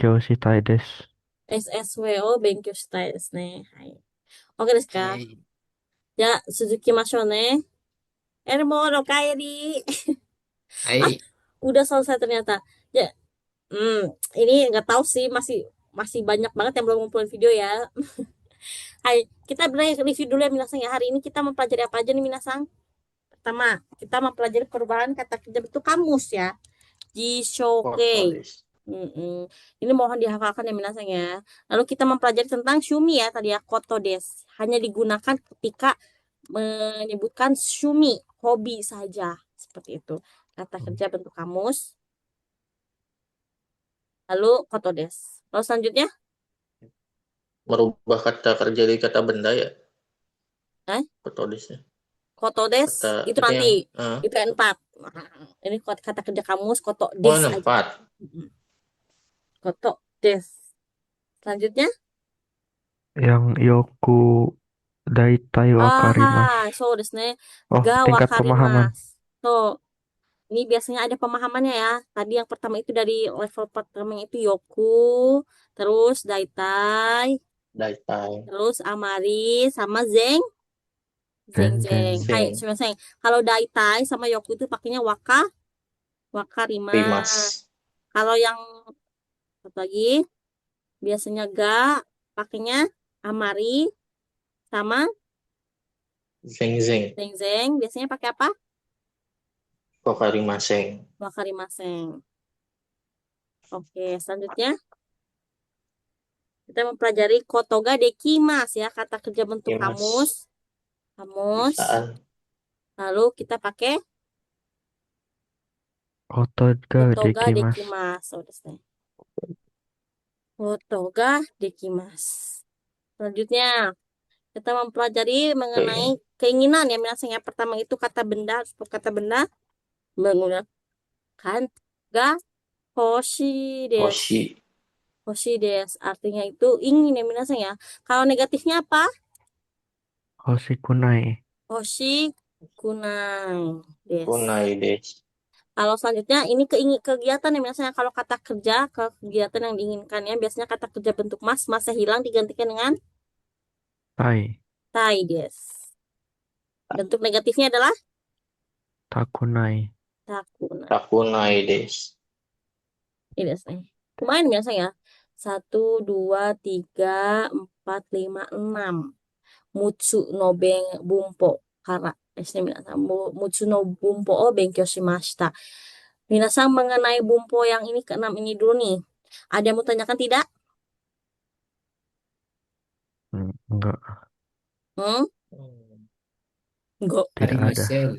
強したいです。SSW を勉強したいですね。はい。OK ですか？はい。じゃあ、続きましょうね。Elmo, Kairi. はAh,い。udah selesai ternyata. Ya, ini nggak tahu sih, masih masih banyak banget yang belum ngumpulin video ya. Hai, kita benar review dulu ya Minasang ya. Hari ini kita mempelajari apa aja nih Minasang? Pertama, kita mempelajari perubahan kata kerja bentuk kamus ya. Foto Jishoke. des. Ini mohon dihafalkan ya Minasang ya. Lalu kita mempelajari tentang shumi ya tadi ya, koto des. Hanya digunakan ketika menyebutkan shumi, hobi saja. Seperti itu. Kata kerja bentuk kamus. Lalu koto des. Lalu selanjutnya, Merubah kata kerja dari kata benda ya. eh, Foto des ya. koto des Kata itu itu nanti. yang Itu yang 4. Ini kata kerja kamus, koto oh des aja. empat. Mm, Koto des. Selanjutnya, Yang Yoku Daitai Wakarimasu.そうですね。Oh, Ga tingkat pemahaman. wakarimasu. So, ini biasanya ada pemahamannya ya. Tadi yang pertama itu dari level pertama itu yoku, terus daitai, Daitai. terus amari, sama zeng, zeng Zen zeng. Zen. Hai, Sing. sumimasen. Kalau daitai sama yoku itu pakainya wakarimasu. Rimas. Kalau yang satu lagi biasanya ga pakainya amari sama Zeng zeng. zeng zeng. Biasanya pakai apa? Kokarimaseng. Wakarimasen. Oke, selanjutnya kita mempelajari kotoga dekimas ya, kata kerja bentuk Rimas. kamus. Kamus. Bisaan. Lalu kita pakai Kotoga kotoga Dekimasu. dekimas. Oh, desu ne. Kotoga dekimas. Selanjutnya, kita mempelajari mengenai Oke. keinginan ya. Misalnya yang pertama itu kata benda, kata benda menggunakan ga hoshi desu. Hoshi. Hoshi desu. Artinya itu ingin ya minasang ya. Kalau negatifnya apa? Hoshikunai. Hoshi kunai desu. Kunai des. Kalau selanjutnya ini kegiatan yang biasanya kalau kata kerja kegiatan yang diinginkan ya biasanya kata kerja bentuk masa hilang digantikan dengan Tai. tai des. Bentuk negatifnya adalah Takunai. takuna. Takunai des. Ini des nih. Lumayan biasanya ya. 1, 2, 3, 4, 5, 6. Mutsu no bumpo kara. Desne minasan. Mutsu no bumpo o benkyou shimashita. Minasan mengenai bumpo yang ini keenam ini dulu nih. Ada yang mau tanyakan tidak? Enggak, Hmm? Enggak. tidak ada. Arimaseng.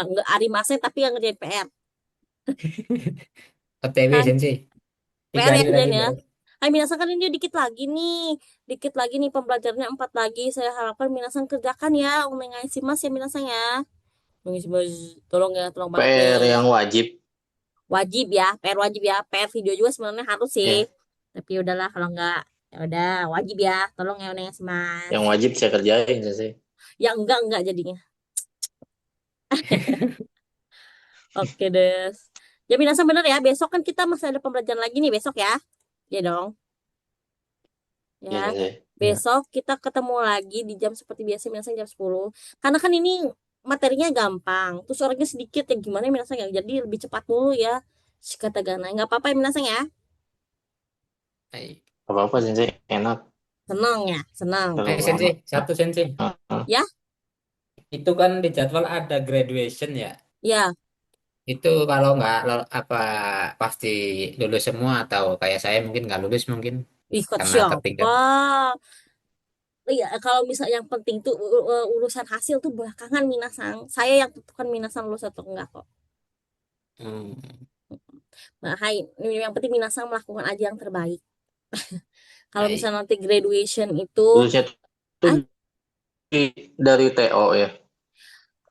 Enggak Arimasen tapi yang ngerjain PR. OTW Kan? sensei. Tiga PR hari yang lagi ngerjain ya. beres. Hai Minasan kan ini dikit lagi nih. Dikit lagi nih pembelajarannya 4 lagi. Saya harapkan Minasan kerjakan ya. Omengai shimasu ya Minasan ya. Omengai shimasu. Tolong ya, tolong banget PR nih. yang wajib. Wajib ya, PR wajib ya. PR video juga sebenarnya harus sih. Ya. Tapi udahlah kalau enggak ya udah wajib ya. Tolong ya omengai Yang shimasu. wajib saya kerjain sensei. Ya enggak jadinya. Oke deh. Ya Minasan bener ya, besok kan kita masih ada pembelajaran lagi nih besok ya. Ya dong. Ya, Ya sensei. Ya, besok kita ketemu lagi di jam seperti biasa, misalnya jam 10. Karena kan ini materinya gampang, terus orangnya sedikit ya gimana minasang ya. Jadi lebih cepat dulu ya. Kata Gana, nggak apa-apa ya minasang ya. Hai. Apa-apa sensei. Enak. Senang ya, senang. Kalau Oke. lama. Sensei, satu sensei. Ya, Itu kan di jadwal ada graduation ya. ya. Itu kalau nggak apa pasti lulus semua atau kayak saya mungkin nggak lulus mungkin Ih, kata karena siapa? tertinggal. Iya, kalau misalnya yang penting tuh urusan hasil tuh belakangan minasang. Saya yang tentukan minasang lulus atau enggak kok. Hmm. Nah, hai, yang penting minasang melakukan aja yang terbaik. Kalau Baik. misalnya nanti graduation itu, Lulusnya tuh ah, dari TO ya.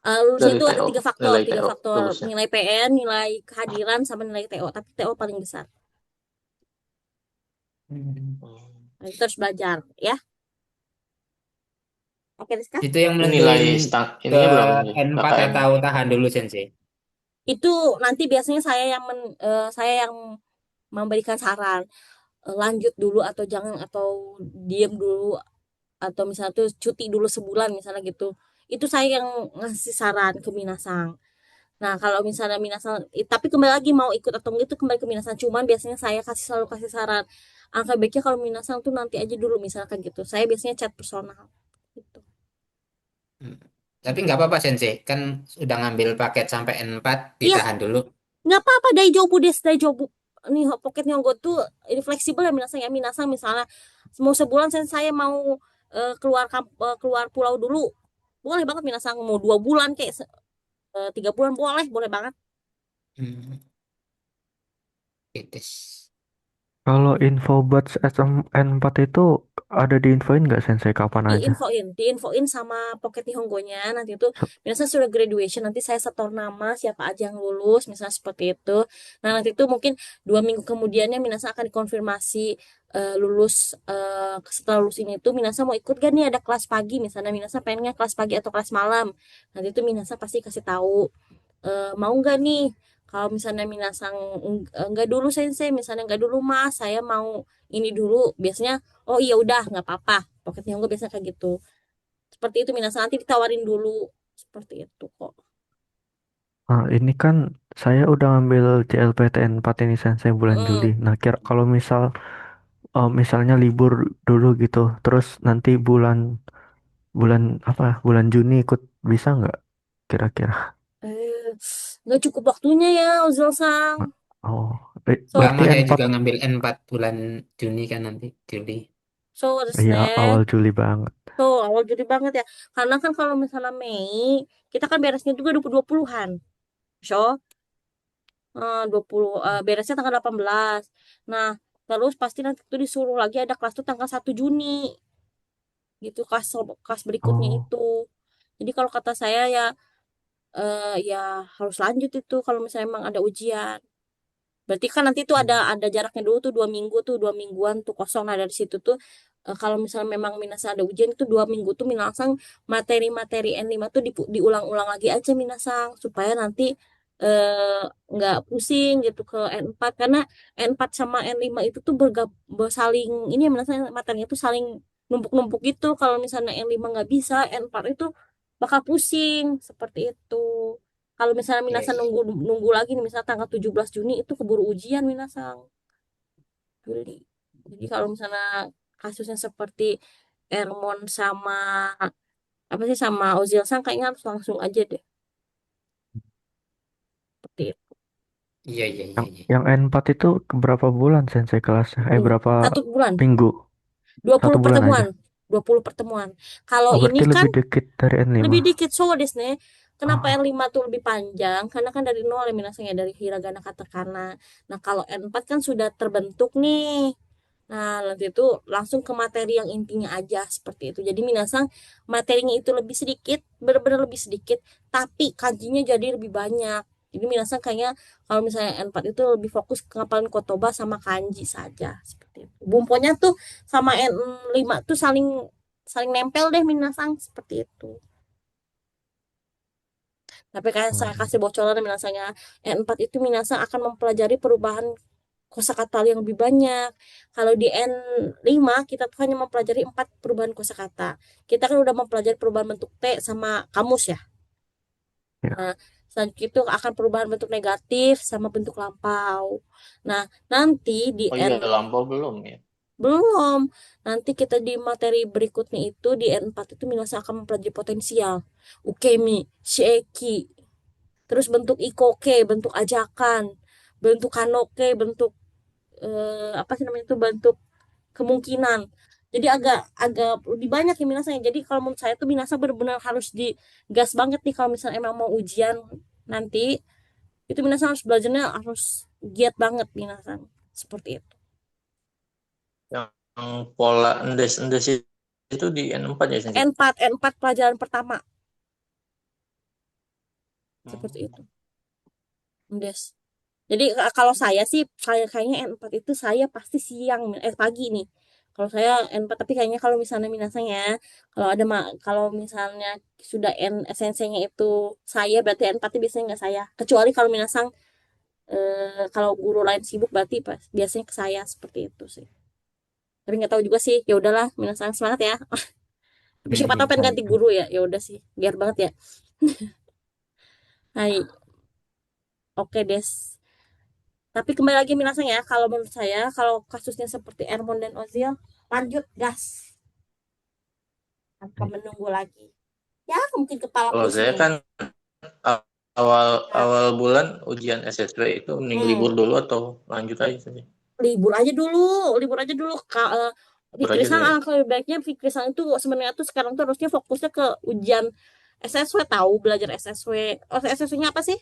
lulusnya Dari itu ada TO. Nilai tiga TO faktor, lulusnya. nilai PN, nilai kehadiran, sama nilai TO. Tapi TO paling besar. Hmm. Hmm. Nah, kita harus belajar, ya. Oke, Rizka. Itu yang Itu nilai nentuin ke ininya berapa nih? N4 KKM-nya. atau tahan dulu sensei. Itu nanti biasanya saya yang memberikan saran, lanjut dulu atau jangan, atau diam dulu, atau misalnya tuh cuti dulu sebulan misalnya gitu. Itu saya yang ngasih saran ke Minasang. Nah, kalau misalnya Minasang, tapi kembali lagi mau ikut atau enggak itu kembali ke Minasang. Cuman biasanya saya selalu kasih saran. Angka baiknya kalau Minasang tuh nanti aja dulu misalkan gitu. Saya biasanya chat personal gitu. Hmm. Tapi nggak apa-apa Sensei, kan udah ngambil paket sampai N4, Iya, ditahan dulu. nggak apa-apa dari jobu des dari jobu. Nih pocket Nyonggo tuh ini fleksibel ya Minasang ya. Minasang misalnya mau sebulan saya mau keluar pulau dulu. Boleh banget Minasang mau 2 bulan kayak 3 bulan boleh, boleh banget. Hmm. Gitu. Kalau info buat SM4 itu ada diinfoin nggak Sensei kapan aja? Diinfoin sama Pocket Nihongo-nya. Nanti itu Se- misalnya sudah graduation, nanti saya setor nama siapa aja yang lulus, misalnya seperti itu. Nah, nanti itu mungkin 2 minggu kemudiannya Minasa akan dikonfirmasi lulus. Setelah lulus ini tuh Minasa mau ikut gak nih ada kelas pagi, misalnya Minasa pengennya kelas pagi atau kelas malam. Nanti itu Minasa pasti kasih tahu, mau nggak nih. Kalau misalnya Minasang enggak dulu sensei, misalnya enggak dulu mas, saya mau ini dulu. Biasanya, oh iya udah nggak apa-apa. Pocket Nihongo biasanya kayak gitu. Seperti itu Minasang, nanti ditawarin dulu. Seperti itu kok. ini kan saya udah ngambil CLPTN 4 ini Sensei bulan Juli. Mm. Nah, kira kalau misalnya libur dulu gitu, terus nanti bulan bulan apa? Bulan Juni ikut bisa nggak? Kira-kira? Eh, nggak cukup waktunya ya Ozil-sang. Oh, So, berarti Sama saya N4 juga ngambil N4 bulan Juni kan nanti, Juli. so ya desne. awal Juli banget. So, awal Juli banget ya. Karena kan kalau misalnya Mei, kita kan beresnya juga 2020-an. So, beresnya tanggal 18. Nah, terus pasti nanti tuh disuruh lagi ada kelas tuh tanggal 1 Juni. Gitu kelas berikutnya Oh, itu. Jadi kalau kata saya ya, ya harus lanjut itu kalau misalnya emang ada ujian. Berarti kan nanti tuh Hmm. ada jaraknya dulu tuh 2 minggu tuh, 2 mingguan tuh kosong. Nah dari situ tuh, kalau misalnya memang Minasa ada ujian itu 2 minggu tuh Minasang materi-materi N5 tuh diulang-ulang lagi aja Minasang supaya nanti eh, nggak pusing gitu ke N4, karena N4 sama N5 itu tuh saling ini ya Minasang, materinya tuh saling numpuk-numpuk gitu. Kalau misalnya N5 nggak bisa, N4 itu bakal pusing seperti itu. Kalau misalnya Iya, Minasang iya. nunggu nunggu lagi nih, misalnya tanggal 17 Juni itu keburu ujian Minasang Juli. Jadi kalau misalnya kasusnya seperti Ermon sama apa sih sama Ozil Sang, kayaknya harus langsung aja deh. Seperti itu. Iya, iya, iya, yang iya. yang N4 itu berapa bulan Sensei kelasnya? Hmm, Berapa 1 bulan, minggu? dua Satu puluh bulan aja. pertemuan, 20 pertemuan. Kalau Oh, ini berarti kan lebih dikit dari N5. lebih dikit so desne. Kenapa Oh, R5 tuh lebih panjang? Karena kan dari nol ya minasanya, dari hiragana katakana. Nah, kalau N4 kan sudah terbentuk nih. Nah, nanti itu langsung ke materi yang intinya aja seperti itu. Jadi minasang materinya itu lebih sedikit, benar-benar lebih sedikit, tapi kanjinya jadi lebih banyak. Jadi minasang kayaknya kalau misalnya N4 itu lebih fokus ke ngapalin kotoba sama kanji saja seperti itu. Bumponya tuh sama N5 tuh saling saling nempel deh minasang seperti itu. Tapi kayak saya hmm. kasih bocoran minasanya, N4 itu minasang akan mempelajari perubahan kosakata yang lebih banyak. Kalau di N5 kita tuh hanya mempelajari 4 perubahan kosakata. Kita kan udah mempelajari perubahan bentuk T sama kamus ya. Ya. Nah, selanjutnya itu akan perubahan bentuk negatif sama bentuk lampau. Nah, nanti di Oh N iya, lampau belum ya? belum. Nanti kita di materi berikutnya itu di N4 itu minasa akan mempelajari potensial. Ukemi, Shieki, terus bentuk ikoke, bentuk ajakan, bentuk kanoke, bentuk apa sih namanya itu, bentuk kemungkinan. Jadi agak agak lebih banyak ya minasanya. Jadi kalau menurut saya tuh minasa benar-benar harus digas banget nih kalau misalnya emang mau ujian nanti, itu minasa harus belajarnya harus giat banget minasa seperti itu. Yang pola endes-endes itu di N4 ya, Sensei? N4 pelajaran pertama seperti Hmm. itu. Des. Jadi kalau saya sih kayaknya N4 itu saya pasti siang pagi nih. Kalau saya N4, tapi kayaknya kalau misalnya minasanya kalau ada kalau misalnya sudah sensenya itu saya, berarti N4 itu biasanya nggak saya. Kecuali kalau minasang Kalau guru lain sibuk berarti biasanya ke saya seperti itu sih. Tapi nggak tahu juga sih. Ya udahlah, minasan semangat ya. Tapi siapa tahu pengen ganti Baik. guru ya. Ya udah sih, biar banget ya. Hai, oke des. Tapi kembali lagi minasan ya. Kalau menurut saya, kalau kasusnya seperti Ermon dan Ozil, lanjut gas. Tanpa menunggu lagi. Ya, mungkin kepala Kalau saya pusing. kan awal Ya. awal bulan ujian SSW itu mending libur Hmm. dulu atau lanjut aja sih? Libur aja dulu. Libur aja Fikrisan dulu ya. alangkah lebih baiknya Fikrisan itu sebenarnya tuh sekarang tuh harusnya fokusnya ke ujian SSW, tahu belajar SSW. Oh, SSW-nya apa sih?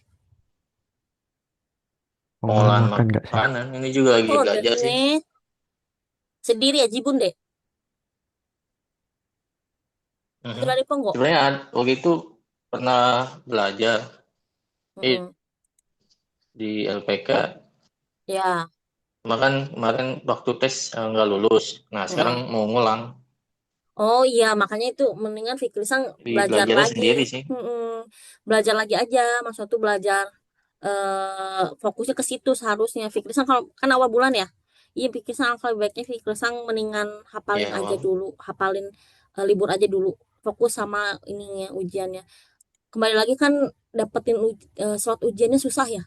Pengolahan Pengolahan makan nggak sih? makanan ini juga lagi Oh, belajar sih. dene sendiri ya Jibun deh. Mhm. Sila di Ponggok. Sebenarnya waktu itu pernah belajar Mm-mm. di LPK, Ya. makan kemarin waktu tes nggak lulus. Nah sekarang Mm-mm. mau ngulang, Oh iya, makanya itu mendingan Fikrisan di belajar belajarnya lagi. sendiri sih. Mm-mm. Belajar lagi aja, maksud tuh belajar fokusnya ke situ seharusnya. Fikrisan kalau kan awal bulan ya. Iya, Fikrisan kalau baiknya Fikrisan mendingan hafalin Ya aja awal. dulu, hafalin libur aja dulu. Fokus sama ininya ujiannya. Kembali lagi kan dapetin slot ujiannya susah ya.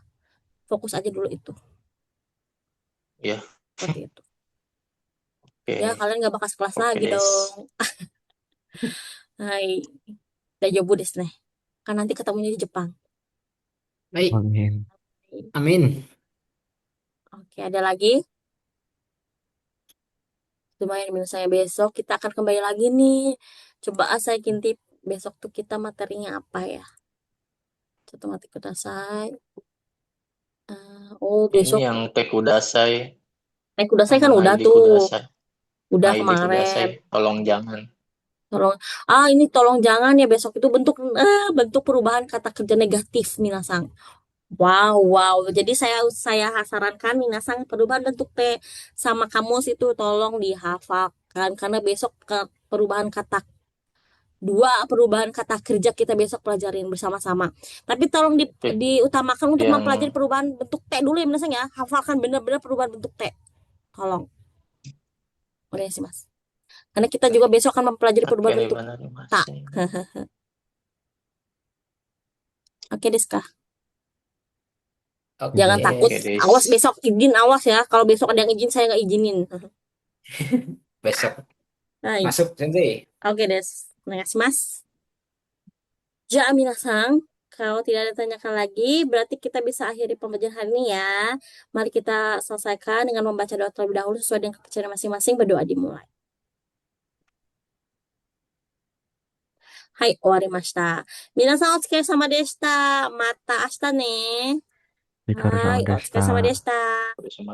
Fokus aja dulu itu. Ya, Seperti itu. Ya, oke, kalian gak bakal kelas oke lagi des. dong. Hai, Dajobu desu nih. Kan nanti ketemunya di Jepang. Baik, Amin. amin. Oke, ada lagi? Lumayan misalnya besok kita akan kembali lagi nih. Coba saya kintip besok tuh kita materinya apa ya? Satu mati kudasai. Oh, Ini besok yang tekudasai naik kudasai sama kan udah Naide tuh. kudasai. Udah Naide kemarin. kudasai, tolong jangan. Tolong, ini tolong jangan ya besok itu bentuk perubahan kata kerja negatif minasang. Wow, wow. Jadi saya sarankan minasang perubahan bentuk T sama kamus itu tolong dihafalkan karena besok perubahan kata perubahan kata kerja kita besok pelajarin bersama-sama. Tapi tolong Oke, diutamakan untuk yang mempelajari perubahan bentuk T dulu ya minasang ya. Hafalkan benar-benar perubahan bentuk T. Tolong. Udah sih Mas. Karena kita juga besok akan mempelajari oke perubahan bentuk benar tak. mas. Oke, Deska. Jangan takut. Oke Oke, Awas des. besok izin, awas ya. Kalau besok ada yang izin, saya nggak izinin. besok Hai. masuk nanti. Oke, Des. Mas. Ja, Minasang. Kalau tidak ada tanyakan lagi, berarti kita bisa akhiri pembelajaran hari ini ya. Mari kita selesaikan dengan membaca doa terlebih dahulu sesuai dengan kepercayaan masing-masing. Berdoa dimulai. Hai, owarimashita. Minasan otsukaresama sama deshita. Mata ashita ne. Jika Hai, sama Desta. otsukaresama deshita. Bersama